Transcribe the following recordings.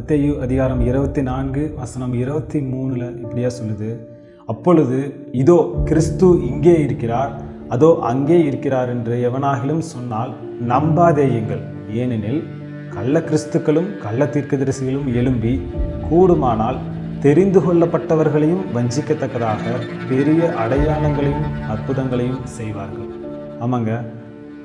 மத்தேயு அதிகாரம் 24:23 இப்படியா சொல்லுது, அப்பொழுது இதோ கிறிஸ்து இங்கே இருக்கிறார், அதோ அங்கே இருக்கிறார் என்று எவனாகிலும் சொன்னால் நம்பாதேயுங்கள். ஏனெனில் கள்ள கிறிஸ்துக்களும் கள்ள தீர்க்கதரிசிகளும் எழும்பி கூடுமானால் தெரிந்து கொள்ளப்பட்டவர்களையும் வஞ்சிக்கத்தக்கதாக பெரிய அடையாளங்களையும் அற்புதங்களையும் செய்வார்கள். ஆமாங்க,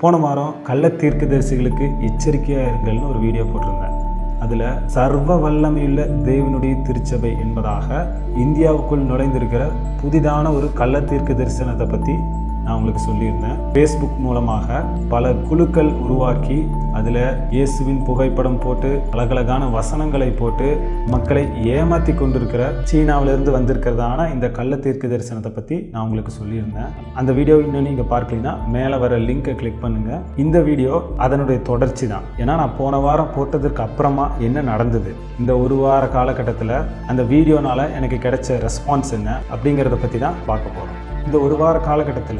போன வாரம் கள்ள தீர்க்கதரிசிகளுக்கு எச்சரிக்கையாக இருங்கள்னு ஒரு வீடியோ போட்டிருந்தேன். அதில் சர்வ வல்லமையுள்ள தேவனுடைய திருச்சபை என்பதாக இந்தியாவுக்குள் நுழைந்திருக்கிற புதிதான ஒரு கள்ள தீர்க்க தரிசனத்தை பற்றி நான் உங்களுக்கு சொல்லியிருந்தேன். ஃபேஸ்புக் மூலமாக பல குழுக்கள் உருவாக்கி அதில் இயேசுவின் புகைப்படம் போட்டு அழகழகான வசனங்களை போட்டு மக்களை ஏமாற்றி கொண்டிருக்கிற சீனாவிலிருந்து வந்திருக்கிறதான இந்த கள்ள தீர்க்க தரிசனத்தை பற்றி நான் உங்களுக்கு சொல்லியிருந்தேன். அந்த வீடியோ இன்னும் நீங்கள் பார்க்கலனா மேலே வர லிங்கை கிளிக் பண்ணுங்கள். இந்த வீடியோ அதனுடைய தொடர்ச்சி தான். ஏன்னா நான் போன வாரம் போட்டதுக்கு அப்புறமா என்ன நடந்தது, இந்த ஒரு வார காலகட்டத்தில் அந்த வீடியோனால எனக்கு கிடைச்ச ரெஸ்பான்ஸ் என்ன அப்படிங்கிறத பற்றி தான் பார்க்க போகிறோம். இந்த ஒரு வார காலகட்டத்தில்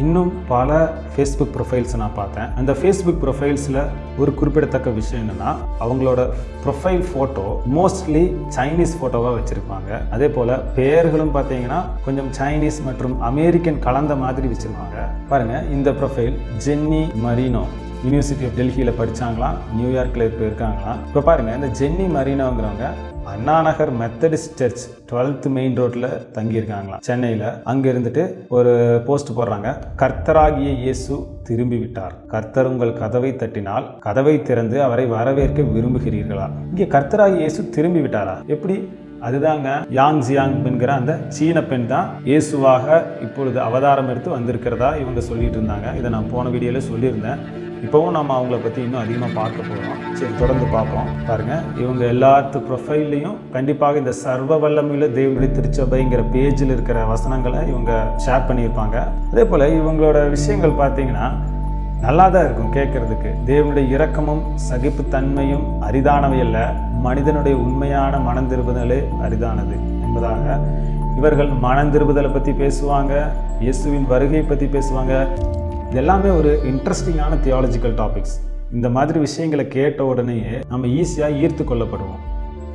இன்னும் பல ஃபேஸ்புக் ப்ரொஃபைல்ஸை நான் பார்த்தேன். அந்த ஃபேஸ்புக் ப்ரொஃபைல்ஸில் ஒரு குறிப்பிடத்தக்க விஷயம் என்னென்னா, அவங்களோட ப்ரொஃபைல் ஃபோட்டோ மோஸ்ட்லி சைனீஸ் ஃபோட்டோவாக வச்சுருப்பாங்க. அதே போல் பெயர்களும் பார்த்தீங்கன்னா கொஞ்சம் சைனீஸ் மற்றும் அமெரிக்கன் கலந்த மாதிரி வச்சுருப்பாங்க. பாருங்கள், இந்த ப்ரொஃபைல் ஜென்னி மரீனோ, யூனிவர்சிட்டி ஆஃப் டெல்லியில் படித்தாங்களாம், நியூயார்க்கில் இப்போ இருக்காங்களாம். இப்போ பாருங்கள், இந்த Jenny மரீனோங்கிறவங்க Anna Nagar Methodist search 12th main ரோட்டில் தங்கியிருக்காங்களாம் சென்னையில். அங்கே இருந்துட்டு ஒரு போஸ்ட் போடுறாங்க, கர்த்தராகிய இயேசு திரும்பி விட்டார், கர்த்தர் உங்கள் கதவை தட்டினால் கதவை திறந்து அவரை வரவேற்க விரும்புகிறீர்களா? இங்கே கர்த்தராகிய இயேசு திரும்பி விட்டாரா? எப்படி? அதுதாங்க யாங் ஜியாங் என்கிற அந்த சீன பெண் தான் இயேசுவாக இப்பொழுது அவதாரம் எடுத்து வந்திருக்கிறதா இவங்க சொல்லிட்டு இருந்தாங்க. இதை நான் போன வீடியோவில் சொல்லியிருந்தேன். இப்போவும் நம்ம அவங்கள பற்றி இன்னும் அதிகமாக பார்க்க போகிறோம். சரி, தொடர்ந்து பார்ப்போம். பாருங்கள், இவங்க எல்லாத்து ப்ரொஃபைல்லையும் கண்டிப்பாக இந்த சர்வ வல்லமையுள்ள தேவனுடைய திருச்சபைங்கிற பேஜில் இருக்கிற வசனங்களை இவங்க ஷேர் பண்ணியிருப்பாங்க. அதே போல் இவங்களோட விஷயங்கள் பார்த்தீங்கன்னா நல்லா தான் இருக்கும் கேட்குறதுக்கு. தேவனுடைய இரக்கமும் சகிப்புத்தன்மையும் அரிதானவை அல்ல, மனிதனுடைய உண்மையான மனந்திருப்புதலே அரிதானது என்பதாக இவர்கள் மனந்திருப்புதலை பற்றி பேசுவாங்க, இயேசுவின் வருகை பற்றி பேசுவாங்க. இதெல்லாமே ஒரு இன்ட்ரெஸ்டிங்கான தியாலஜிக்கல் டாபிக்ஸ். இந்த மாதிரி விஷயங்களை கேட்ட உடனேயே நம்ம ஈஸியாக ஈர்த்து கொள்ளப்படுவோம்.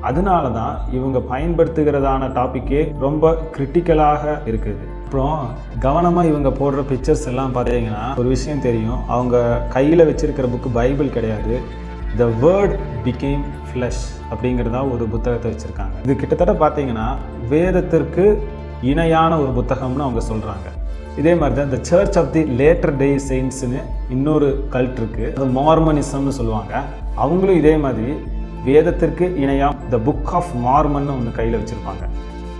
அதனால தான் இவங்க பயன்படுத்துகிறதான டாப்பிக்கே ரொம்ப கிரிட்டிக்கலாக இருக்குது. அப்புறம் கவனமாக இவங்க போடுற பிக்சர்ஸ் எல்லாம் பார்த்தீங்கன்னா ஒரு விஷயம் தெரியும், அவங்க கையில் வச்சிருக்கிற புக்கு பைபிள் கிடையாது, த வேர்ட் பிகேம் ஃப்ளஷ் அப்படிங்கிறதா ஒரு புத்தகத்தை வச்சுருக்காங்க. இது கிட்டத்தட்ட பார்த்தீங்கன்னா வேதத்திற்கு இணையான ஒரு புத்தகம்னு அவங்க சொல்கிறாங்க. இதே மாதிரி தான் இந்த சர்ச் ஆஃப் தி லேட்டர் டே செயின்ட்ஸ்னு இன்னொரு கல்ட் இருக்குது, அது மார்மனிசம்னு சொல்லுவாங்க. அவங்களும் இதே மாதிரி வேதத்திற்கு இணையாக த புக் ஆஃப் மார்மன் ஒன்று கையில் வச்சுருப்பாங்க.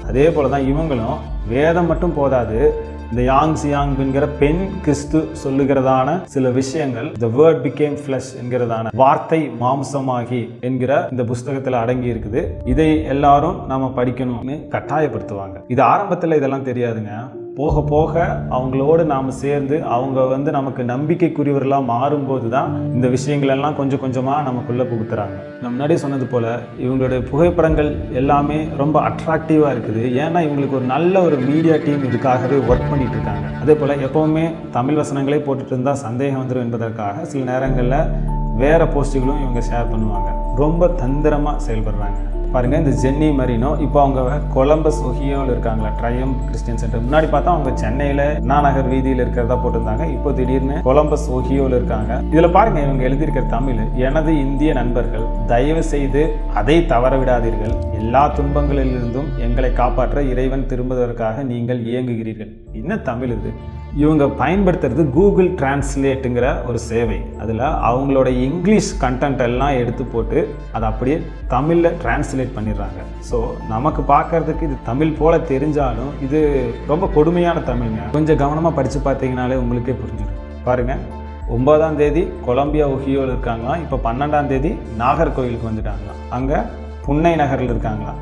அதே போல் தான் இவங்களும் வேதம் மட்டும் போதாது, இந்த யாங் ஜியாங் என்கிற பெண் கிறிஸ்து சொல்லுகிறதான சில விஷயங்கள், த வேர்ட் பிகேம் ஃப்ளஷ் என்கிறதான வார்த்தை மாம்சமாகி என்கிற இந்த புஸ்தகத்தில் அடங்கி இருக்குது. இதை எல்லாரும் நாம படிக்கணும்னு கட்டாயப்படுத்துவாங்க. இது ஆரம்பத்தில் இதெல்லாம் தெரியாதுங்க. போக போக அவங்களோடு நாம் சேர்ந்து அவங்க நமக்கு நம்பிக்கைக்குரியவர்களாக மாறும்போது தான் இந்த விஷயங்கள் எல்லாம் கொஞ்சம் கொஞ்சமாக நமக்குள்ளே புகுத்துறாங்க. நான் முன்னாடியே சொன்னது போல் இவங்களுடைய புகைப்படங்கள் எல்லாமே ரொம்ப அட்ராக்டிவாக இருக்குது. ஏன்னா இவங்களுக்கு ஒரு நல்ல ஒரு மீடியா டீம் இதுக்காகவே ஒர்க் பண்ணிட்டு இருக்காங்க. அதே போல் எப்போவுமே தமிழ் வசனங்களே போட்டுட்டு இருந்தால் சந்தேகம் வந்துடும் என்பதற்காக சில நேரங்களில் வேறு போஸ்ட்டுகளும் இவங்க ஷேர் பண்ணுவாங்க. ரொம்ப தந்திரமாக செயல்படுறாங்க. பாருங்கள், இந்த ஜென்னி மரீனோ இப்போ அவங்க கொலம்பஸ் ஒஹியோவில் இருக்காங்களா, ட்ரையம் கிறிஸ்டியன் சென்டர். முன்னாடி பார்த்தா அவங்க சென்னையில் அண்ணா நகர் வீதியில் இருக்கிறதா போட்டிருந்தாங்க. இப்போ திடீர்னு கொலம்பஸ் ஒஹியோவில் இருக்காங்க. இதில் பாருங்கள், இவங்க எழுதியிருக்கிற தமிழ், எனது இந்திய நண்பர்கள், தயவு செய்து அதை தவற விடாதீர்கள், எல்லா துன்பங்களிலிருந்தும் எங்களை காப்பாற்ற இறைவன் திரும்புவதற்காக நீங்கள் இயங்குகிறீர்கள். என்ன தமிழ் இது? இவங்க பயன்படுத்துறது கூகுள் டிரான்ஸ்லேட்டுங்கிற ஒரு சேவை. அதில் அவங்களோட இங்கிலீஷ் கண்டென்ட் எல்லாம் எடுத்து போட்டு அதை அப்படியே தமிழில் டிரான்ஸ்லேட் பண்ணிடுறாங்க. ஸோ நமக்கு பார்க்கறதுக்கு இது தமிழ் போல தெரிஞ்சாலும் இது ரொம்ப கொடுமையான தமிழ்ங்க. கொஞ்சம் கவனமாக படித்து பார்த்தீங்கனாலே உங்களுக்கே புரிஞ்சிடும். பாருங்கள், 9ஆம் தேதி கொலம்பியா ஒஹியோவில் இருக்காங்களாம், இப்போ 12ஆம் தேதி நாகர்கோவிலுக்கு வந்துட்டாங்களாம், அங்கே புன்னை நகரில் இருக்காங்களாம்.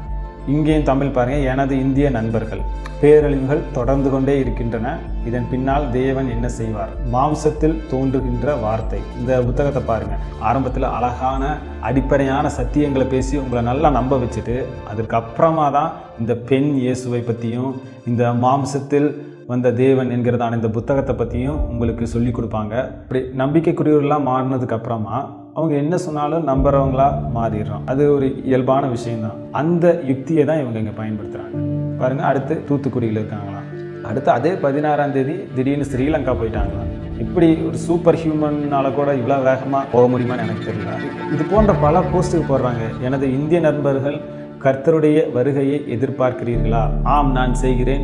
இங்கேயும் தமிழ் பாருங்கள், எனது இந்திய நண்பர்கள், பேரழிவுகள் தொடர்ந்து கொண்டே இருக்கின்றன, இதன் பின்னால் தேவன் என்ன செய்வார், மாம்சத்தில் தோன்றுகின்ற வார்த்தை. இந்த புத்தகத்தை பாருங்கள், ஆரம்பத்தில் அழகான அடிப்படையான சத்தியங்களை பேசி உங்களை நல்லா நம்ப வச்சுட்டு அதுக்கப்புறமா தான் இந்த பெண் இயேசுவை பற்றியும் இந்த மாம்சத்தில் வந்த தேவன் என்கிறதான இந்த புத்தகத்தை பற்றியும் உங்களுக்கு சொல்லி கொடுப்பாங்க. அப்படி நம்பிக்கைக்குரியவர்களாக மாறினதுக்கு அப்புறமா அவங்க என்ன சொன்னாலும் நம்புறவங்களா மாறிடுறோம். அது ஒரு இயல்பான விஷயம்தான். அந்த யுக்தியை தான் இவங்க இங்கே பயன்படுத்துகிறாங்க. பாருங்கள், அடுத்து தூத்துக்குடியில் இருக்காங்களாம். அடுத்து அதே 16ஆம் தேதி திடீர்னு ஸ்ரீலங்கா போயிட்டாங்களாம். இப்படி ஒரு சூப்பர் ஹியூமன்னால கூட இவ்வளோ வேகமாக போக முடியுமான்னு எனக்கு தெரியல. இது போன்ற பல போஸ்ட்டுக்கு போடுறாங்க. எனது இந்திய நண்பர்கள் கர்த்தருடைய வருகையை எதிர்பார்க்கிறீர்களா? ஆம், நான் செய்கிறேன்.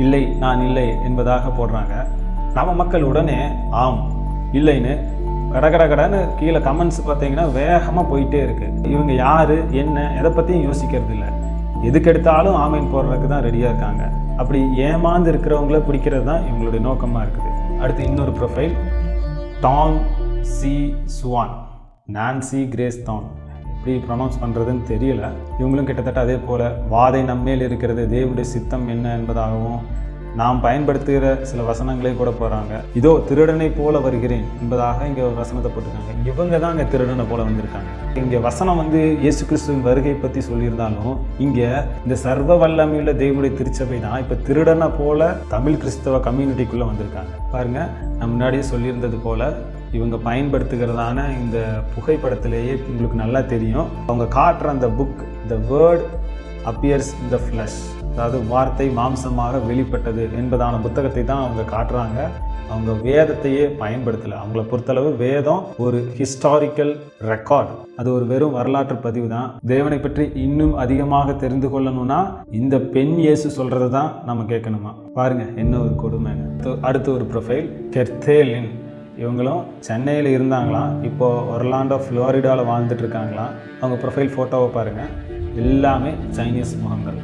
இல்லை, நான் இல்லை என்பதாக போடுறாங்க. நம்ம மக்கள் உடனே ஆம், இல்லைன்னு கடன்னு கீழே கமெண்ட்ஸ் பார்த்தீங்கன்னா வேகமாக போயிட்டே இருக்கு. இவங்க யாரு, என்ன, எதை பற்றியும் யோசிக்கிறது இல்லை. எதுக்கு எடுத்தாலும் ஆமைன் போடுறதுக்கு தான் ரெடியாக இருக்காங்க. அப்படி ஏமாந்து இருக்கிறவங்கள பிடிக்கிறது தான் இவங்களுடைய நோக்கமாக இருக்குது. அடுத்து இன்னொரு profile, Tan Si Chuan, Nancy Grace Tan. எப்படி ப்ரொனவுன்ஸ் பண்ணுறதுன்னு தெரியல. இவங்களும் கிட்டத்தட்ட அதே போல் வாதை நம்மேல் இருக்கிறது, தேவனுடைய சித்தம் என்ன என்பதாகவும் நாம் பயன்படுத்துகிற சில வசனங்களே கூட போகிறாங்க. இதோ திருடனை போல வருகிறேன் என்பதாக இங்கே ஒரு வசனத்தை போட்டிருக்காங்க. இவங்க தான் இங்கே திருடனை போல வந்திருக்காங்க. இங்கே வசனம் இயேசு கிறிஸ்துவின் வருகை பற்றி சொல்லியிருந்தாலும் இங்கே இந்த சர்வ வல்லமையுள்ள தேவனுடைய திருச்சபை தான் இப்போ திருடனை போல தமிழ் கிறிஸ்தவ கம்யூனிட்டிக்குள்ளே வந்திருக்காங்க. பாருங்கள், நான் முன்னாடியே சொல்லியிருந்தது போல் இவங்க பயன்படுத்துகிறதான இந்த புகைப்படத்திலேயே உங்களுக்கு நல்லா தெரியும். அவங்க காட்டுற அந்த book, the word appears in the flesh, அதாவது வார்த்தை மாம்சமாக வெளிப்பட்டது என்பதான புத்தகத்தை தான் அவங்க காட்டுறாங்க. அவங்க வேதத்தையே பயன்படுத்தலை. அவங்கள பொறுத்தளவு வேதம் ஒரு ஹிஸ்டாரிக்கல் ரெக்கார்டு, அது ஒரு வெறும் வரலாற்று பதிவு தான். தேவனை பற்றி இன்னும் அதிகமாக தெரிந்து கொள்ளணும்னா இந்த பெண் இயேசு சொல்கிறது தான் நம்ம கேட்கணுமா? பாருங்க என்ன ஒரு கொடுமை. அடுத்து ஒரு ப்ரொஃபைல், கெர்த்தேலின். இவங்களும் சென்னையில் இருந்தாங்களாம், இப்போது ஒர்லாண்டோ ஃப்ளோரிடாவில் வாழ்ந்துட்டு இருக்காங்களாம். அவங்க ப்ரொஃபைல் ஃபோட்டோவை பாருங்கள், எல்லாமே சைனீஸ் முகங்கள்.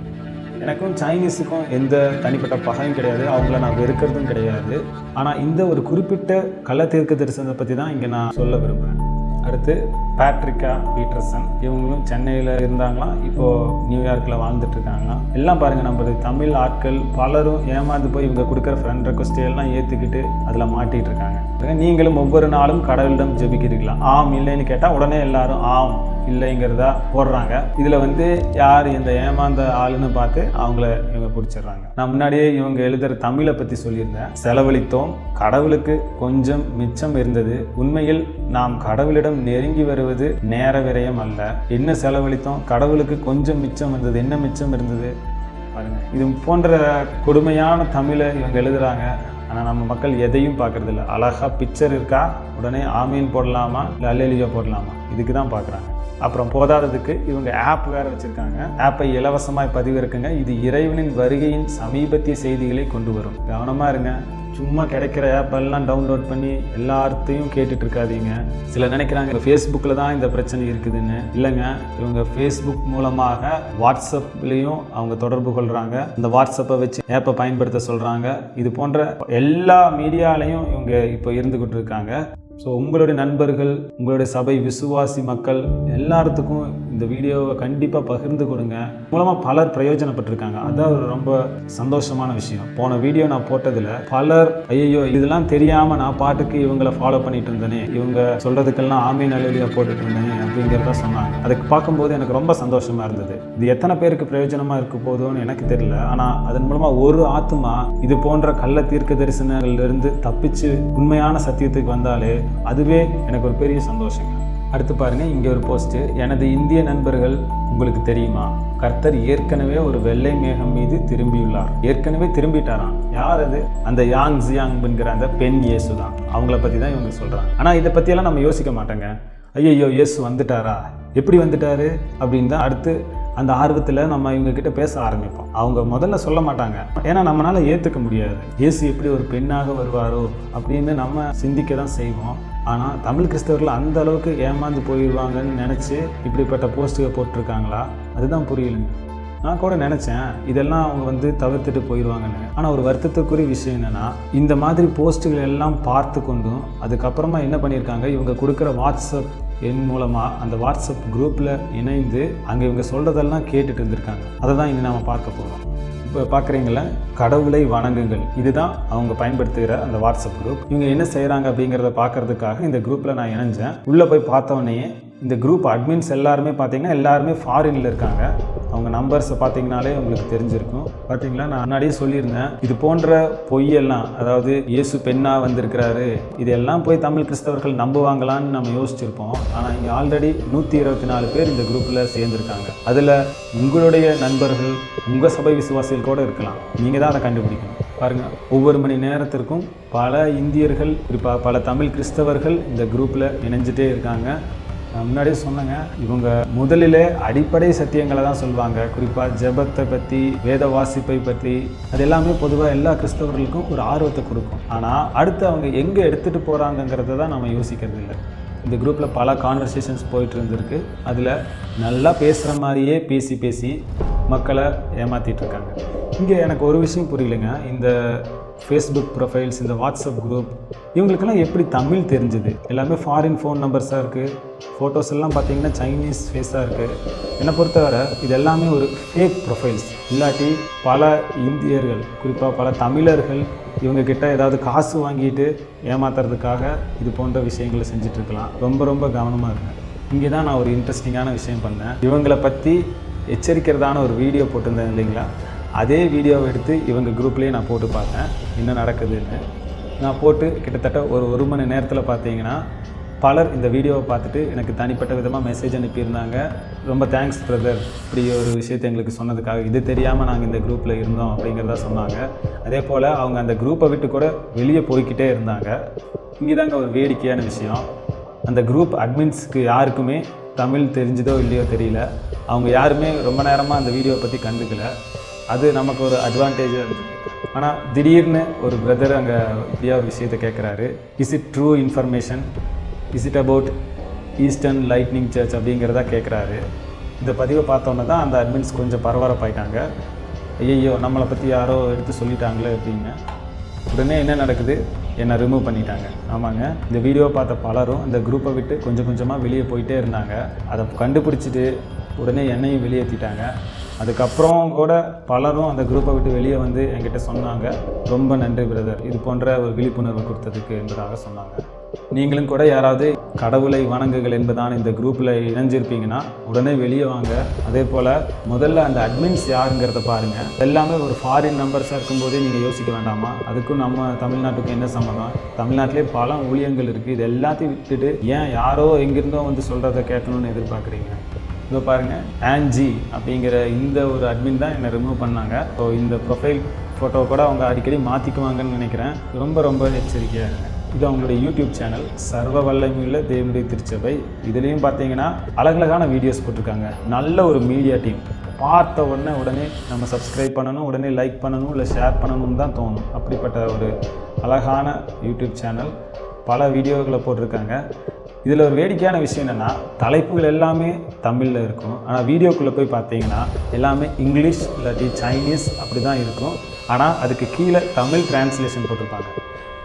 எனக்கும் சைனீஸுக்கும் எந்த தனிப்பட்ட பகையும் கிடையாது, அவங்கள நான் வெறுக்கிறதும் கிடையாது. ஆனால் இந்த ஒரு குறிப்பிட்ட கள்ள தீர்க்க தரிசனத்தை பற்றி தான் இங்கே நான் சொல்ல விரும்புகிறேன். அடுத்து பேட்ரிக்கா பீட்டர்சன். இவங்களும் சென்னையில் இருந்தாங்களாம், இப்போது நியூயார்க்கில் வாழ்ந்துட்டு இருக்காங்களாம். எல்லாம் பாருங்கள், நம்ம தமிழ் ஆட்கள் பலரும் ஏமாந்து போய் இவங்க கொடுக்குற ஃப்ரெண்ட் ரெக்வஸ்ட் எல்லாம் ஏற்றுக்கிட்டு அதில் மாட்டிகிட்டு இருக்காங்க. நீங்களும் ஒவ்வொரு நாளும் கடவுளிடம் ஜெபிக்கிறீங்களா? ஆம், இல்லைன்னு கேட்டால் உடனே எல்லாரும் ஆம் இல்லைங்கிறதா போடுறாங்க. இதில் யார் இந்த ஏமாந்த ஆளுன்னு பார்த்து அவங்கள இவங்க பிடிச்சிடுறாங்க. நான் முன்னாடியே இவங்க எழுதுகிற தமிழை பற்றி சொல்லியிருந்தேன். செலவழித்தோம், கடவுளுக்கு கொஞ்சம் மிச்சம் இருந்தது. உண்மையில் நாம் கடவுளிடம் நெருங்கி வருவது நேர விரயம் அல்ல. என்ன செலவழித்தோம், கடவுளுக்கு கொஞ்சம் மிச்சம் இருந்தது, என்ன மிச்சம் இருந்தது பாருங்க. இது போன்ற கொடுமையான தமிழை இவங்க எழுதுகிறாங்க. ஆனால் நம்ம மக்கள் எதையும் பார்க்குறது இல்லை. அழகாக பிக்சர் இருக்கா, உடனே ஆமீன் போடலாமா இல்லை அல்லேலூயா போடலாமா, இதுக்கு தான் பார்க்குறாங்க. அப்புறம் போதாததுக்கு இவங்க ஆப் வேறு வச்சுருக்காங்க. ஆப்பை இலவசமாக பதிவிறக்குங்க. இது இறைவனின் வருகையின் சமீபத்திய செய்திகளை கொண்டு வரும். கவனமாக இருங்க. சும்மா கிடைக்கிற ஆப்பெல்லாம் டவுன்லோட் பண்ணி எல்லாத்தையும் கேட்டுட்டு இருக்காதீங்க. சிலர் நினைக்கிறாங்க ஃபேஸ்புக்கில் தான் இந்த பிரச்சனை இருக்குதுன்னு. இல்லைங்க, இவங்க ஃபேஸ்புக் மூலமாக வாட்ஸ்அப்லேயும் அவங்க தொடர்பு கொள்கிறாங்க. இந்த வாட்ஸ்அப்பை வச்சு ஆப்பை பயன்படுத்த சொல்கிறாங்க. இது போன்ற எல்லா மீடியாலையும் இவங்க இப்போ இருந்துக்கிட்டு இருக்காங்க. ஸோ உங்களுடைய நண்பர்கள், உங்களுடைய சபை விசுவாசி மக்கள் எல்லாத்துக்கும் இந்த வீடியோவை கண்டிப்பாக பகிர்ந்து கொடுங்க. மூலமாக பலர் பிரயோஜனப்பட்டிருக்காங்க. அதான் ரொம்ப சந்தோஷமான விஷயம். போன வீடியோ நான் போட்டதில் பலர் ஐயோ இதெல்லாம் தெரியாமல் நான் பாட்டுக்கு இவங்களை ஃபாலோ பண்ணிட்டு இருந்தேனே, இவங்க சொல்கிறதுக்கெல்லாம் ஆமீன் அல்லேலூயா போட்டுட்டு இருந்தேனே அப்படிங்கிறத சொன்னாங்க. அதுக்கு பார்க்கும்போது எனக்கு ரொம்ப சந்தோஷமாக இருந்தது. இது எத்தனை பேருக்கு பிரயோஜனமாக இருக்க போதும்னு எனக்கு தெரியல. ஆனால் அதன் மூலமாக ஒரு ஆத்மா இது போன்ற கள்ள தீர்க்க தரிசனங்கள்லேருந்து தப்பிச்சு உண்மையான சத்தியத்துக்கு வந்தாலே அதுவே எனக்கு ஒரு பெரிய சந்தோஷங்க. அடுத்து பாருங்க, இங்கே ஒரு போஸ்ட்டு. எனது இந்திய நண்பர்கள், உங்களுக்கு தெரியுமா, கர்த்தர் ஏற்கனவே ஒரு வெள்ளை மேகம் மீது திரும்பியுள்ளார். ஏற்கனவே திரும்பிட்டாராம். யார் அது? அந்த யாங் ஜியாங்ங்கிற அந்த பெண் இயேசு தான். அவங்கள பற்றி தான் இவங்க சொல்கிறாங்க. ஆனால் இதை பற்றியெல்லாம் நம்ம யோசிக்க மாட்டோங்க. ஐயோ இயேசு வந்துட்டாரா, எப்படி வந்துட்டாரு அப்படின்னு தான் அடுத்து அந்த ஆர்வத்தில் நம்ம இவங்ககிட்ட பேச ஆரம்பிப்போம். அவங்க முதல்ல சொல்ல மாட்டாங்க, ஏன்னா நம்மளால் ஏற்றுக்க முடியாது. இயேசு எப்படி ஒரு பெண்ணாக வருவாரோ அப்படின்னு நம்ம சிந்திக்க தான் செய்வோம். ஆனால் தமிழ் கிறிஸ்தவர்கள் அந்த அளவுக்கு ஏமாந்து போயிடுவாங்கன்னு நினச்சி இப்படிப்பட்ட போஸ்ட்டுகள் போட்டிருக்காங்களா, அதுதான் புரியலைங்க. நான் கூட நினச்சேன் இதெல்லாம் அவங்க தவிர்த்துட்டு போயிடுவாங்கன்னு. ஆனால் ஒரு வருத்தத்துக்குரிய விஷயம் என்னென்னா, இந்த மாதிரி போஸ்ட்டுகள் எல்லாம் பார்த்து கொண்டும் அதுக்கப்புறமா என்ன பண்ணியிருக்காங்க, இவங்க கொடுக்குற வாட்ஸ்அப் என் மூலமாக அந்த வாட்ஸ்அப் குரூப்பில் இணைந்து அங்கே இவங்க சொல்கிறதெல்லாம் கேட்டுட்டு இருந்திருக்காங்க. அதை தான் இனி நாம் பார்க்க போகிறோம். இப்போ பார்க்குறீங்களா, கடவுளை வணங்குங்கள், இதுதான் அவங்க பயன்படுத்துகிற அந்த வாட்ஸ்அப் குரூப். இவங்க என்ன செய்கிறாங்க அப்படிங்கிறத பார்க்குறதுக்காக இந்த குரூப்பில் நான் இணைஞ்சேன். உள்ளே போய் பார்த்தோன்னே இந்த குரூப் அட்மின்ஸ் எல்லாருமே பார்த்தீங்கன்னா எல்லாருமே ஃபாரினில் இருக்காங்க. அவங்க நம்பர்ஸை பார்த்தீங்கனாலே உங்களுக்கு தெரிஞ்சிருக்கும். பார்த்தீங்களா, நான் முன்னாடியே சொல்லியிருந்தேன், இது போன்ற பொய்யெல்லாம், அதாவது இயேசு பெண்ணாக வந்திருக்கிறாரு, இதெல்லாம் போய் தமிழ் கிறிஸ்தவர்கள் நம்புவாங்களான்னு நம்ம யோசிச்சிருப்போம். ஆனால் இங்கே ஆல்ரெடி 124 பேர் இந்த குரூப்பில் சேர்ந்துருக்காங்க. அதில் உங்களுடைய நண்பர்கள், உங்கள் சபை விசுவாசிகள் கூட இருக்கலாம். நீங்கள் தான் அதை கண்டுபிடிக்கணும். பாருங்கள், ஒவ்வொரு மணி நேரத்திற்கும் பல இந்தியர்கள், குறிப்பாக பல தமிழ் கிறிஸ்தவர்கள் இந்த குரூப்பில் இணைஞ்சிட்டே இருக்காங்க. நான் முன்னாடியே சொன்னேங்க, இவங்க முதலிலே அடிப்படை சத்தியங்களை தான் சொல்லுவாங்க. குறிப்பாக ஜெபத்தை பற்றி, வேத வாசிப்பை பற்றி, அது எல்லாமே பொதுவாக எல்லா கிறிஸ்தவர்களுக்கும் ஒரு ஆர்வத்தை கொடுக்கும். ஆனால் அடுத்து அவங்க எங்கே எடுத்துகிட்டு போகிறாங்கங்கிறத தான் நம்ம யோசிக்கிறது இல்லை. இந்த குரூப்பில் பல கான்வர்சேஷன்ஸ் போயிட்டு இருந்திருக்கு. அதில் நல்லா பேசுகிற மாதிரியே பேசி மக்களை ஏமாற்றிட்டு இருக்காங்க. இங்கே எனக்கு ஒரு விஷயம் புரியலைங்க, இந்த ஃபேஸ்புக் ப்ரொஃபைல்ஸ், இந்த வாட்ஸ்அப் குரூப், இவங்களுக்கெல்லாம் எப்படி தமிழ் தெரிஞ்சுது? எல்லாமே ஃபாரின் ஃபோன் நம்பர்ஸாக இருக்குது. ஃபோட்டோஸ் எல்லாம் பார்த்தீங்கன்னா சைனீஸ் ஃபேஸாக இருக்குது. என்னை பொறுத்தவரை இது எல்லாமே ஒரு ஃபேக் ப்ரொஃபைல்ஸ். இல்லாட்டி பல இந்தியர்கள், குறிப்பாக பல தமிழர்கள் இவங்கக்கிட்ட ஏதாவது காசு வாங்கிட்டு ஏமாத்துறதுக்காக இது போன்ற விஷயங்களை செஞ்சிட்ருக்கலாம். ரொம்ப கவனமாக இருங்க. இங்கே தான் நான் ஒரு இன்ட்ரெஸ்டிங்கான விஷயம் பண்ணேன். இவங்களை பற்றி எச்சரிக்கிறதான ஒரு வீடியோ போட்டிருந்தேன் இல்லைங்களா? அதே வீடியோவை எடுத்து இவங்க குரூப்லேயே நான் போட்டு பார்த்தேன் என்ன நடக்குதுன்னு. நான் போட்டு கிட்டத்தட்ட ஒரு மணி நேரத்தில் பார்த்தீங்கன்னா பலர் இந்த வீடியோவை பார்த்துட்டு எனக்கு தனிப்பட்ட விதமாக மெசேஜ் அனுப்பியிருந்தாங்க. ரொம்ப தேங்க்ஸ் பிரதர், இப்படி ஒரு விஷயத்தை எங்களுக்கு சொன்னதுக்காக. இது தெரியாமல் நாங்கள் இந்த குரூப்பில் இருந்தோம் அப்படிங்கிறத சொன்னாங்க. அதே போல் அவங்க அந்த குரூப்பை விட்டு கூட வெளியே போய்கிட்டே இருந்தாங்க. இங்கே தாங்க ஒரு வேடிக்கையான விஷயம், அந்த குரூப் அட்மின்ஸுக்கு யாருக்குமே தமிழ் தெரிஞ்சதோ இல்லையோ தெரியல. அவங்க யாருமே ரொம்ப நேரமாக அந்த வீடியோவை பற்றி கண்டுக்கலை. அது நமக்கு ஒரு அட்வான்டேஜாக இருந்தது. ஆனால் திடீர்னு ஒரு பிரதர் அங்கே இப்படியா ஒரு விஷயத்தை கேட்குறாரு. Is it true information, is it about eastern lightning church அப்படிங்கிறதா கேட்குறாரு. இந்த பதிவை பார்த்தோன்னே தான் அந்த அட்மின்ஸ் கொஞ்சம் பரபரப்பாயிட்டாங்க. ஐயோ, நம்மளை பற்றி யாரோ எடுத்து சொல்லிட்டாங்களே அப்படின்னு. உடனே என்ன நடக்குது, என்னை ரிமூவ் பண்ணிட்டாங்க. ஆமாங்க, இந்த வீடியோவை பார்த்த பலரும் இந்த குரூப்பை விட்டு கொஞ்சமாக வெளியே போயிட்டே இருந்தாங்க. அதை கண்டுபிடிச்சிட்டு உடனே என்னையும் வெளியேற்றிட்டாங்க. அதுக்கப்புறம் கூட பலரும் அந்த குரூப்பை விட்டு வெளியே வந்து என்கிட்ட சொன்னாங்க, ரொம்ப நன்றி பிரதர், இது போன்ற ஒரு விழிப்புணர்வு கொடுத்ததுக்கு என்பதாக சொன்னாங்க. நீங்களும் கூட யாராவது கடவுளை வணங்குகள் என்பதான இந்த குரூப்பில் இணைஞ்சிருப்பீங்கன்னா உடனே வெளியே வாங்க. அதே போல் முதல்ல அந்த அட்மின்ஸ் யாருங்கிறத பாருங்கள். எல்லாமே ஒரு ஃபாரின் நம்பர்ஸாக இருக்கும்போதே நீங்கள் யோசிக்க வேண்டாமா? அதுக்கும் நம்ம தமிழ்நாட்டுக்கும் என்ன சம்மந்தம்? தமிழ்நாட்டிலே பல ஊழியங்கள் இருக்குது. இது எல்லாத்தையும் விட்டுட்டு ஏன் யாரோ எங்கிருந்தோ வந்து சொல்கிறத கேட்கணும்னு எதிர்பார்க்குறீங்க? இதோ பாருங்கள், ஆன்ஜி அப்படிங்கிற இந்த ஒரு அட்மின் தான் என்னை ரிமூவ் பண்ணாங்க. ஸோ இந்த ப்ரொஃபைல் ஃபோட்டோ கூட அவங்க அடிக்கடி மாற்றிக்குவாங்கன்னு நினைக்கிறேன். ரொம்ப எச்சரிக்கையாக இருங்க. இது அவங்களுடைய யூடியூப் சேனல், சர்வ வல்லமையுள்ள தேவனுடைய திருச்சபை. இதுலேயும் பார்த்தீங்கன்னா அழகழகான வீடியோஸ் போட்டிருக்காங்க. நல்ல ஒரு மீடியா டீம். பார்த்த உடனே நம்ம சப்ஸ்கிரைப் பண்ணணும், உடனே லைக் பண்ணணும், இல்லை ஷேர் பண்ணணும்னு தான் தோணும். அப்படிப்பட்ட ஒரு அழகான யூடியூப் சேனல். பல வீடியோக்களை போட்டிருக்காங்க. இதில் ஒரு வேடிக்கையான விஷயம் என்னென்னா, தலைப்புகள் எல்லாமே தமிழில் இருக்கும். ஆனால் வீடியோக்குள்ளே போய் பார்த்தீங்கன்னா எல்லாமே இங்கிலீஷ் இல்லாட்டி சைனீஸ் அப்படி தான் இருக்கும். ஆனால் அதுக்கு கீழே தமிழ் டிரான்ஸ்லேஷன் போட்டிருப்பாங்க.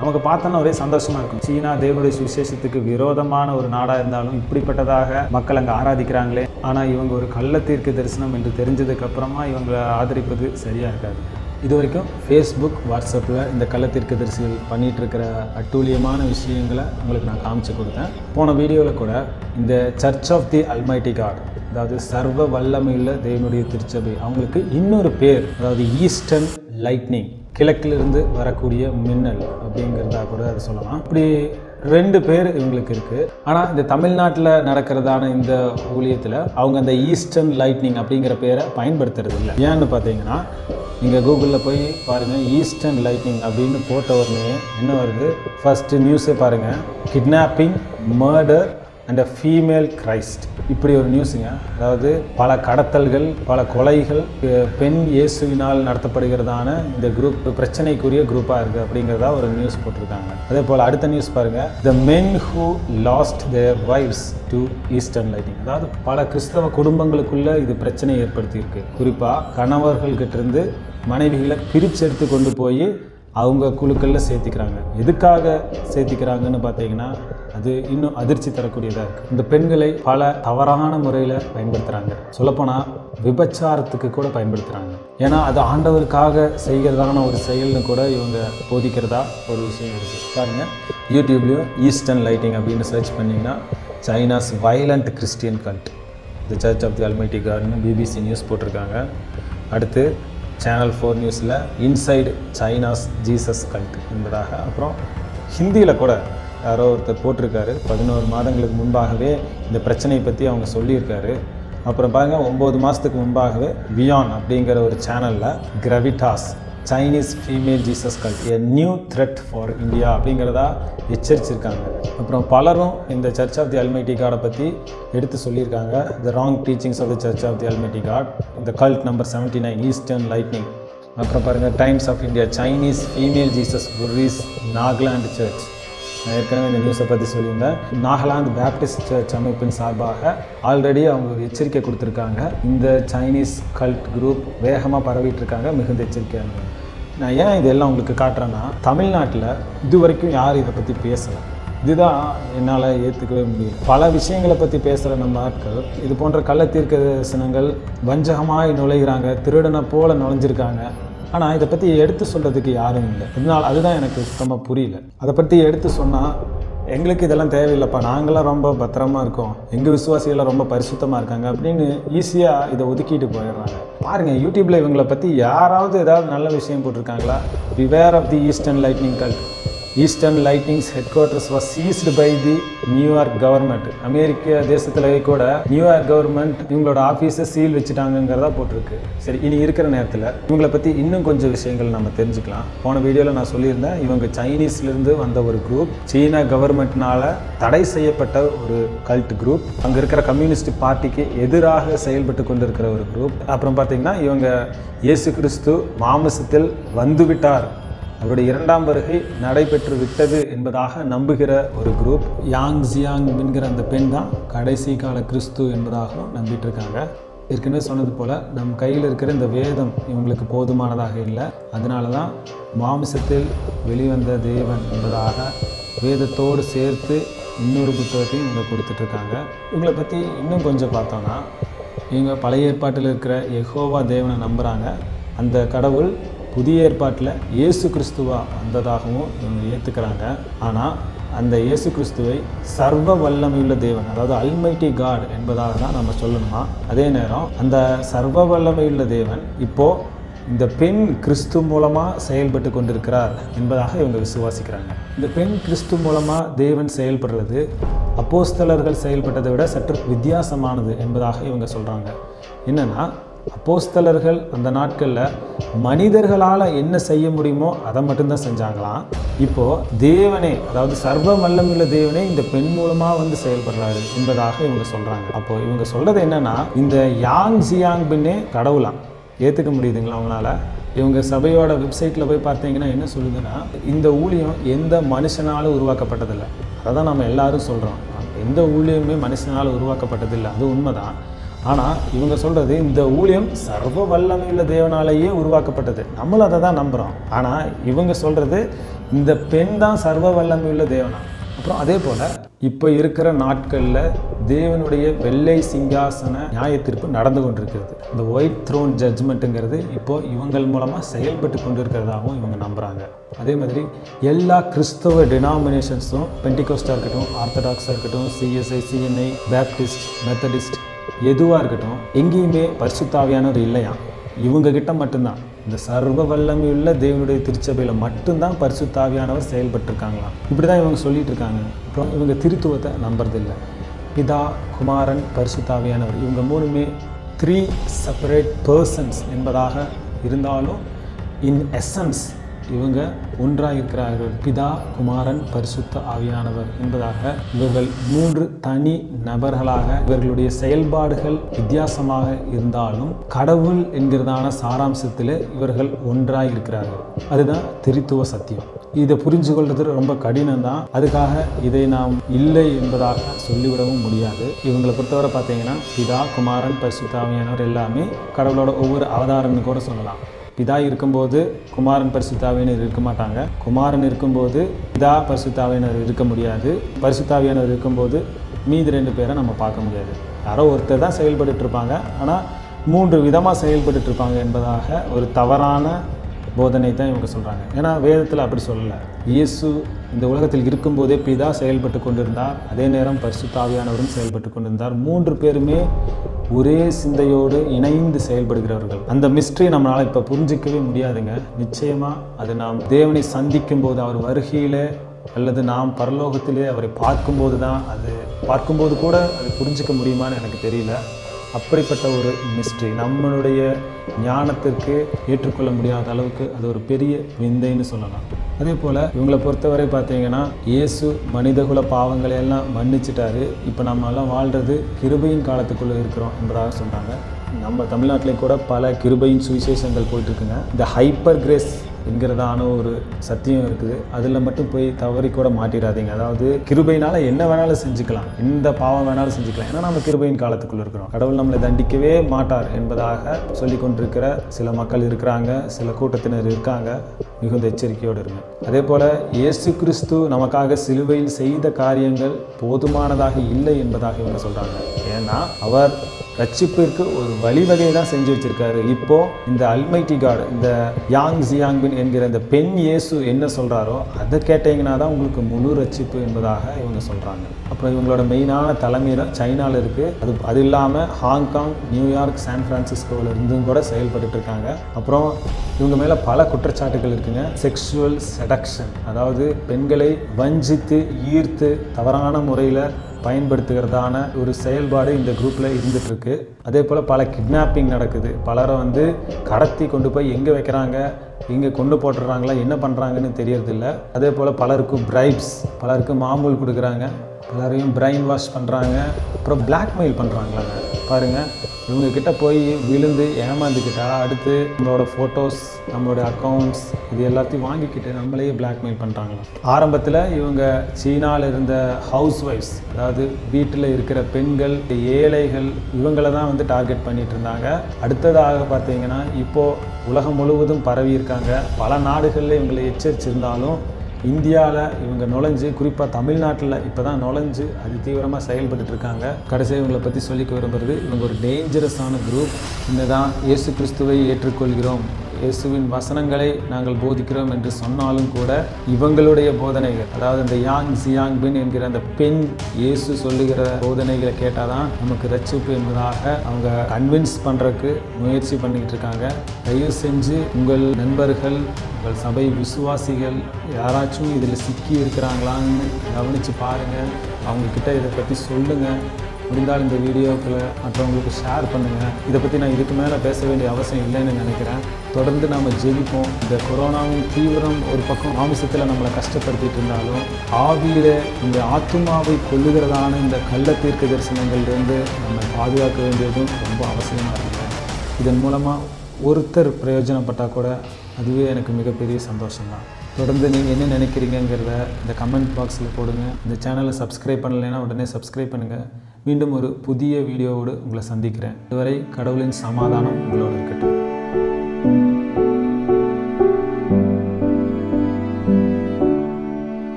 நமக்கு பார்த்தோன்னா ஒரே சந்தோஷமாக இருக்கும். சீனா தேவனுடைய சுவிசேஷத்துக்கு விரோதமான ஒரு நாடாக இருந்தாலும் இப்படிப்பட்டதாக மக்கள் அங்கே ஆராதிக்கிறாங்களே. ஆனால் இவங்க ஒரு கள்ளத்தீர்க்க தரிசனம் என்று தெரிஞ்சதுக்கப்புறமா இவங்களை ஆதரிப்பது சரியாக இருக்காது. இது வரைக்கும் ஃபேஸ்புக், வாட்ஸ்அப்பில் இந்த கள்ளத்தீர்க்க தரிசிகள் பண்ணிகிட்ருக்கிற அட்டூழியமான விஷயங்களை உங்களுக்கு நான் காமிச்சு கொடுத்தேன். போன வீடியோவில் கூட இந்த church of the almighty God, அதாவது சர்வ வல்லமையுள்ள தேவனுடைய திருச்சபை, அவங்களுக்கு இன்னொரு பேர், அதாவது ஈஸ்டர்ன் லைட்னிங், கிழக்கிலிருந்து வரக்கூடிய மின்னல் அப்படிங்கிறதா கூட அதை சொல்லலாம். இப்படி 2 பேர் இவங்களுக்கு இருக்குது. ஆனால் இந்த தமிழ்நாட்டில் நடக்கிறதான இந்த ஊழியத்தில் அவங்க அந்த ஈஸ்டர்ன் லைட்னிங் அப்படிங்கிற பேரை பயன்படுத்துறது இல்லை. ஏன்னு பார்த்தீங்கன்னா, நீங்கள் கூகுளில் போய் பாருங்கள், ஈஸ்டர்ன் லைட்னிங் அப்படின்னு போட்ட உடனே என்ன வருது? ஃபஸ்ட்டு நியூஸே பாருங்கள், kidnapping, murder and a female Christ, இப்படி ஒரு நியூஸுங்க. அதாவது பல கடத்தல்கள், பல கொலைகள், பெண் இயேசுவினால் நடத்தப்படுகிறதான இந்த குரூப் பிரச்சனைக்குரிய குரூப்பாக இருக்குது அப்படிங்கிறதா ஒரு நியூஸ் போட்டிருக்காங்க. அதே போல் அடுத்த நியூஸ் பாருங்கள், the men who lost their wives to eastern lighting. அதாவது பல கிறிஸ்தவ குடும்பங்களுக்குள்ள இது பிரச்சனை ஏற்படுத்தியிருக்கு. குறிப்பாக கணவர்கள்கிட்ட இருந்து மனைவிகளை பிரித்து எடுத்து கொண்டு போய் அவங்க குழுக்களில் சேர்த்திக்கிறாங்க. எதுக்காக சேர்த்திக்கிறாங்கன்னு பார்த்தீங்கன்னா, அது இன்னும் அதிர்ச்சி தரக்கூடியதாக இருக்குது. இந்த பெண்களை பல தவறான முறையில் பயன்படுத்துகிறாங்க. சொல்லப்போனால் விபச்சாரத்துக்கு கூட பயன்படுத்துகிறாங்க. ஏன்னா அது ஆண்டவருக்காக செய்கிறதான ஒரு செயல்னு கூட இவங்க போதிக்கிறதா ஒரு விஷயம் இருக்குது. பாருங்கள், யூடியூப்லேயும் ஈஸ்டர்ன் லைட்டிங் அப்படின்னு சர்ச் பண்ணிங்கன்னா China's violent Christian cult the church of the almighty காட்னு பிபிசி நியூஸ் போட்டிருக்காங்க. அடுத்து சேனல் 4 நியூஸில் இன்சைடு சைனாஸ் ஜீசஸ் கல்ட் என்பதாக. அப்புறம் ஹிந்தியில் கூட யாரோ ஒருத்தர் போட்டிருக்காரு, 11 மாதங்களுக்கு முன்பாகவே இந்த பிரச்சனையை பற்றி அவங்க சொல்லியிருக்காரு. அப்புறம் பாருங்கள், 9 மாதத்துக்கு முன்பாகவே வியான் அப்படிங்கிற ஒரு சேனலில் gravitas Chinese female Jesus cult a new threat for India அப்படிங்கிறதா எச்சரிச்சிருக்காங்க. அப்புறம் பலரும் இந்த சர்ச் ஆஃப் தி அல்மைட்டி காடை பற்றி எடுத்து சொல்லியிருக்காங்க. The wrong teachings of the church of the almighty God, the cult number 79 eastern lightning. அப்புறம் பாருங்கள், Times of India Chinese female Jesus buries Nagaland church. நான் ஏற்கனவே இந்த நியூஸை பற்றி சொல்லியிருந்தேன். நாகாலாந்து பேப்டிஸ்ட் சர்ச் அமைப்பின் சார்பாக ஆல்ரெடி அவங்க ஒரு எச்சரிக்கை கொடுத்துருக்காங்க. இந்த சைனீஸ் கல்ட் குரூப் வேகமாக பரவிட்டு இருக்காங்க, மிகுந்த எச்சரிக்கையாக. நான் ஏன் இதெல்லாம் உங்களுக்கு காட்டுறேன்னா, தமிழ்நாட்டில் இது வரைக்கும் யாரும் இதை பற்றி பேசலை. இதுதான் என்னால் ஏற்றுக்கவே முடியும். பல விஷயங்களை பற்றி பேசுகிற நம்ம ஆட்கள் இது போன்ற கள்ள தீர்க்க தரிசனங்கள் வஞ்சகமாக நுழைகிறாங்க, திருடனை போல நுழைஞ்சிருக்காங்க. ஆனால் இதை பற்றி எடுத்து சொல்கிறதுக்கு யாரும் இல்லை. இதனால் அதுதான் எனக்கு சுத்தமாக புரியல. அதை பற்றி எடுத்து சொன்னால் எங்களுக்கு இதெல்லாம் தேவையில்லைப்பா, நாங்களாம் ரொம்ப பத்திரமா இருக்கோம், எங்கள் விசுவாசிகளாம் ரொம்ப பரிசுத்தமாக இருக்காங்க அப்படின்னு ஈஸியாக இதை ஒதுக்கிட்டு போயிடுறாங்க. பாருங்கள், யூடியூப்பில் இவங்களை பற்றி யாராவது ஏதாவது நல்ல விஷயம் போட்டிருக்காங்களா? Beware of the eastern lightning cult. Eastern lightning's ஹெட் குவார்ட்டர்ஸ் was seized by the New York government. அமெரிக்க தேசத்திலேயே கூட நியூயார்க் கவர்மெண்ட் இவங்களோட ஆஃபீஸை சீல் வச்சுட்டாங்கிறதா போட்டிருக்கு. சரி, இனி இருக்கிற நேரத்தில் இவங்களை பற்றி இன்னும் கொஞ்சம் விஷயங்கள் நம்ம தெரிஞ்சுக்கலாம். போன வீடியோவில் நான் சொல்லியிருந்தேன், இவங்க சைனீஸ்லேருந்து வந்த ஒரு குரூப், சீனா கவர்மெண்ட்னால தடை செய்யப்பட்ட ஒரு கல்ட் குரூப், அங்கே இருக்கிற கம்யூனிஸ்ட் பார்ட்டிக்கு எதிராக செயல்பட்டு கொண்டிருக்கிற ஒரு குரூப். அப்புறம் பார்த்தீங்கன்னா, இவங்க இயேசு கிறிஸ்து மாமிசத்தில் வந்துவிட்டார், அவருடைய 2ஆம் வருகை நடைபெற்று விட்டது என்பதாக நம்புகிற ஒரு குரூப். யாங் ஜியாங் என்கிற அந்த பெண் தான் கடைசி கால கிறிஸ்து என்பதாகவும் நம்பிட்டு இருக்காங்க. ஏற்கனவே சொன்னது போல் நம் கையில் இருக்கிற இந்த வேதம் இவங்களுக்கு போதுமானதாக இல்லை. அதனால தான் மாமிசத்தில் வெளிவந்த தேவன் என்பதாக வேதத்தோடு சேர்த்து இன்னொரு புத்தகத்தையும் இவங்க கொடுத்துட்ருக்காங்க. இவங்களை பற்றி இன்னும் கொஞ்சம் பார்த்தோன்னா, இவங்க பழைய ஏற்பாட்டில் இருக்கிற யெகோவா தேவனை நம்புகிறாங்க. அந்த கடவுள் புதிய ஏற்பாட்டில் இயேசு கிறிஸ்துவா வந்ததாகவும் இவங்க ஏற்றுக்கிறாங்க. ஆனால் அந்த இயேசு கிறிஸ்துவை சர்வ வல்லமையுள்ள தேவன், அதாவது அல்மைட்டி காட் என்பதாக தான் நம்ம சொல்லணுமா. அதே நேரம் அந்த சர்வ வல்லமையுள்ள தேவன் இப்போது இந்த பெண் கிறிஸ்து மூலமாக செயல்பட்டு கொண்டிருக்கிறார் என்பதாக இவங்க விசுவாசிக்கிறாங்க. இந்த பெண் கிறிஸ்து மூலமாக தேவன் செயல்படுறது அப்போஸ்தலர்கள் செயல்பட்டதை விட சற்று வித்தியாசமானது என்பதாக இவங்க சொல்கிறாங்க. என்னென்னா, அப்போஸ்தலர்கள் அந்த நாட்களில் மனிதர்களால் என்ன செய்ய முடியுமோ அதை மட்டும்தான் செஞ்சாங்களாம். இப்போது தேவனே, அதாவது சர்வ வல்லமையுள்ள தேவனே இந்த பெண் மூலமாக வந்து செயல்படுறாரு என்பதாக இவங்க சொல்கிறாங்க. அப்போது இவங்க சொல்கிறது என்னென்னா, இந்த யாங் ஜியாங் பெண்ணே கடவுளாம். ஏற்றுக்க முடியுதுங்களா அவங்களால? இவங்க சபையோட வெப்சைட்டில் போய் பார்த்தீங்கன்னா என்ன சொல்லுதுன்னா, இந்த ஊழியம் எந்த மனுஷனால் உருவாக்கப்பட்டதில்லை. அதை தான் நம்ம எல்லாரும் சொல்கிறோம், எந்த ஊழியமே மனுஷனால் உருவாக்கப்பட்டதில்லை, அது உண்மைதான். ஆனால் இவங்க சொல்கிறது இந்த ஊழியம் சர்வ வல்லமையுள்ள தேவனாலேயே உருவாக்கப்பட்டது, நம்மளும் அதை தான் நம்புகிறோம். ஆனால் இவங்க சொல்கிறது இந்த பெண் தான் சர்வ வல்லமையுள்ள தேவனா. அப்புறம் அதே போல் இப்போ இருக்கிற நாட்களில் தேவனுடைய வெள்ளை சிங்காசன நியாயத்தீர்ப்பு நடந்து கொண்டிருக்கிறது. இந்த ஒயிட் த்ரோன் ஜட்ஜ்மெண்ட்டுங்கிறது இப்போது இவங்கள் மூலமாக செயல்பட்டு கொண்டு இருக்கிறதாகவும் இவங்க நம்புகிறாங்க. அதே மாதிரி எல்லா கிறிஸ்தவ டினாமினேஷன்ஸும், பெண்டிகோஸ்டாக இருக்கட்டும், ஆர்த்தடாக்ஸாக இருக்கட்டும், சிஎஸ்ஐ, சிஎன்ஐ, பேப்டிஸ்ட், மெத்தடிஸ்ட், எதுவாக இருக்கட்டும், எங்கேயுமே பரிசுத்தாவியானவர் இல்லையா. இவங்ககிட்ட மட்டும்தான், இந்த சர்வ வல்லமையுள்ள தேவனுடைய திருச்சபையில் மட்டும்தான் பரிசுத்தாவியானவர் செயல்பட்டுருக்காங்களாம். இப்படி தான் இவங்க சொல்லிட்டு இருக்காங்க. அப்புறம் இவங்க திருத்துவத்தை நம்புறதில்லை. பிதா, குமாரன், பரிசுத்தாவியானவர் இவங்க 3மே 3 செப்பரேட் பர்சன்ஸ் என்பதாக இருந்தாலும் இன் எசன்ஸ் இவங்க ஒன்றாக இருக்கிறார்கள். பிதா, குமாரன், பரிசுத்த ஆவியானவர் என்பதாக இவர்கள் 3 தனி நபர்களாக, இவர்களுடைய செயல்பாடுகள் வித்தியாசமாக இருந்தாலும் கடவுள் என்கிறதான சாராம்சத்தில் இவர்கள் ஒன்றாக இருக்கிறார்கள். அதுதான் திருத்துவ சத்தியம். இதை புரிஞ்சு கொள்வது ரொம்ப கடினம் தான். அதுக்காக இதை நாம் இல்லை என்பதாக சொல்லிவிடவும் முடியாது. இவங்களை பொறுத்தவரை பார்த்தீங்கன்னா, பிதா, குமாரன், பரிசுத்த ஆவியானவர் எல்லாமே கடவுளோட ஒவ்வொரு அவதாரம்னு கூட சொல்லலாம். பிதா இருக்கும்போது குமாரன் பரிசுத்தாவியனர் இருக்க மாட்டாங்க, குமாரன் இருக்கும்போது பிதா பரிசுத்தாவியனர் இருக்க முடியாது, பரிசுத்தாவியனர் இருக்கும்போது மீதி 2 பேரை நம்ம பார்க்க முடியாது. யாரோ ஒருத்தர் தான் செயல்பட்டு இருப்பாங்க, ஆனால் 3 விதமாக செயல்பட்டு இருப்பாங்க என்பதாக ஒரு தவறான போதனை தான் இவங்க சொல்கிறாங்க. ஏன்னா வேதத்தில் அப்படி சொல்லலை. இயேசு இந்த உலகத்தில் இருக்கும்போதே பிதா செயல்பட்டு கொண்டிருந்தார், அதே நேரம் பரிசுத்த ஆவியானவரும் செயல்பட்டு கொண்டிருந்தார். 3 பேருமே ஒரே சிந்தையோடு இணைந்து செயல்படுகிறவர்கள். அந்த மிஸ்ட்ரி நம்மளால் இப்போ புரிஞ்சிக்கவே முடியாதுங்க. நிச்சயமாக அது நாம் தேவனை சந்திக்கும் போது, அவர் வருகையில் அல்லது நாம் பரலோகத்திலே அவரை பார்க்கும்போது கூட அது புரிஞ்சிக்க முடியுமான்னு எனக்கு தெரியல. அப்படிப்பட்ட ஒரு மிஸ்ட்ரி நம்மளுடைய ஞானத்திற்கு ஏற்றுக்கொள்ள முடியாத அளவுக்கு அது ஒரு பெரிய விந்தைன்னு சொல்லலாம். அதே போல் இவங்களை பொறுத்தவரை பார்த்தீங்கன்னா, இயேசு மனிதகுல பாவங்களை எல்லாம் மன்னிச்சிட்டாரு. இப்போ நம்ம எல்லாம் வாழ்கிறது கிருபையின் காலத்துக்குள்ளே இருக்கிறோம் என்பதாக சொல்கிறாங்க. நம்ம தமிழ்நாட்டிலே கூட பல கிருபையின் சுவிசேஷங்கள் போயிட்டுருக்குங்க. இந்த ஹைப்பர் கிரேஸ் என்கிறதான ஒரு சத்தியம் இருக்குது. அதில் மட்டும் போய் தவறி கூட மாட்டிடாதீங்க. அதாவது கிருபையினால் என்ன வேணாலும் செஞ்சுக்கலாம், எந்த பாவம் வேணாலும் செஞ்சுக்கலாம். ஏன்னா நம்ம கிருபையின் காலத்துக்குள்ளே இருக்கிறோம். கடவுள் நம்மளை தண்டிக்கவே மாட்டார் என்பதாக சொல்லி கொண்டிருக்கிற சில மக்கள் இருக்கிறாங்க, சில கூட்டத்தினர் இருக்காங்க. மிகுந்த எச்சரிக்கையோடு இருங்க. அதே போல் இயேசு கிறிஸ்து நமக்காக சிலுவையில் செய்த காரியங்கள் போதுமானதாக இல்லை என்பதாக இவங்க சொல்கிறாங்க. ஏன்னா அவர் ரட்சிப்பிற்கு ஒரு வழிவகையை தான் செஞ்சு வச்சிருக்காரு. இப்போ இந்த அல்மைட்டி காட், இந்த யாங் ஜியாங்பின் என்கிற இந்த பெண் இயேசு என்ன சொல்கிறாரோ அதை கேட்டீங்கன்னா தான் உங்களுக்கு முழு ரட்சிப்பு என்பதாக இவங்க சொல்கிறாங்க. அப்புறம் இவங்களோட மெயினான தலைமையிடம் சைனாவில் இருக்குது. அது இல்லாமல் ஹாங்காங், நியூயார்க், சான் பிரான்சிஸ்கோவில் இருந்தும் கூட செயல்பட்டு இருக்காங்க. அப்புறம் இவங்க மேலே பல குற்றச்சாட்டுகள் இருக்குங்க. செக்ஷுவல் செடக்ஷன், அதாவது பெண்களை வஞ்சித்து ஈர்த்து தவறான முறையில் பயன்படுத்துகிறதான ஒரு செயல்பாடு இந்த குரூப்பில் இருந்துகிட்ருக்கு. அதே போல் பல கிட்னாப்பிங் நடக்குது. பலரை கடத்தி கொண்டு போய் எங்கே வைக்கிறாங்க, இங்கே கொண்டு போட்டுடுறாங்களா, என்ன பண்ணுறாங்கன்னு தெரியறதில்ல. அதே போல் பலருக்கு பிரைப்ஸ், பலருக்கு மாமூல் கொடுக்குறாங்க, பலரையும் பிரெயின் வாஷ் பண்ணுறாங்க. அப்புறம் பிளாக்மெயில் பண்ணுறாங்களாங்க. பாருங்கள், இவங்கக்கிட்ட போய் விழுந்து ஏமாந்துக்கிட்டா அடுத்து நம்மளோட ஃபோட்டோஸ், நம்மளோட அக்கௌண்ட்ஸ் இது எல்லாத்தையும் வாங்கிக்கிட்டு நம்மளையே பிளாக்மெயில் பண்ணுறாங்க. ஆரம்பத்தில் இவங்க சீனாவில் இருந்த ஹவுஸ் ஒய்ஃப்ஸ், அதாவது வீட்டில் இருக்கிற பெண்கள், ஏழைகள், இவங்களை தான் டார்கெட் பண்ணிகிட்டு இருந்தாங்க. அடுத்ததாக பார்த்தீங்கன்னா இப்போது உலகம் முழுவதும் பரவி இருக்காங்க. பல நாடுகளில் இவங்களை எச்சரிச்சிருந்தாலும் இந்தியாவில் இவங்க நுழைஞ்சு, குறிப்பாக தமிழ்நாட்டில் இப்போ தான் நுழைஞ்சு அது தீவிரமாக செயல்பட்டு இருக்காங்க. கடைசியாக இவங்களை பற்றி சொல்லிக்க விரும்புகிறது, இவங்க ஒரு டேஞ்சரஸான குரூப். இன்னதான் இயேசு கிறிஸ்துவை ஏற்றுக்கொள்கிறோம், இயேசுவின் வசனங்களை நாங்கள் போதிக்கிறோம் என்று சொன்னாலும் கூட இவங்களுடைய போதனைகள், அதாவது இந்த யாங் ஜியாங்பின் என்கிற அந்த பெண் இயேசு சொல்லுகிற போதனைகளை கேட்டால் தான் நமக்கு ரட்சிப்பு என்பதாக அவங்க கன்வின்ஸ் பண்ணுறதுக்கு முயற்சி பண்ணிக்கிட்டு இருக்காங்க. தயவு செஞ்சு உங்கள் நண்பர்கள், உங்கள் சபை விசுவாசிகள் யாராச்சும் இதில் சிக்கி இருக்கிறாங்களான்னு கவனித்து பாருங்கள். அவங்கக்கிட்ட இதை பற்றி சொல்லுங்கள். முடிந்தால் இந்த வீடியோக்களை மற்றவங்களுக்கு ஷேர் பண்ணுங்கள். இதை பற்றி நான் இதுக்கு மேலே பேச வேண்டிய அவசியம் இல்லைன்னு நினைக்கிறேன். தொடர்ந்து நம்ம ஜெபிப்போம். இந்த கொரோனாவின் தீவிரம் ஒரு பக்கம் மாமிசத்தில் நம்மளை கஷ்டப்படுத்திட்டு இருந்தாலும், ஆவியில் இந்த ஆத்துமாவை கொள்ளுகிறதான இந்த கள்ள தீர்க்க தரிசனங்கள்லேருந்து நம்ம பாதுகாக்க வேண்டியதும் ரொம்ப அவசியமாக இருக்குது. இதன் மூலமாக ஒருத்தர் பிரயோஜனப்பட்டால் கூட அதுவே எனக்கு மிகப்பெரிய சந்தோஷம்தான். தொடர்ந்து நீங்கள் என்ன நினைக்கிறீங்கிறத இந்த கமெண்ட் பாக்ஸில் போடுங்க. இந்த சேனலை சப்ஸ்கிரைப் பண்ணலைன்னா உடனே சப்ஸ்கிரைப் பண்ணுங்கள். மீண்டும் ஒரு புதிய வீடியோவோடு உங்களை சந்திக்கிறேன். இதுவரை கடவுளின் சமாதானம் உங்களோடு இருக்கட்டும்.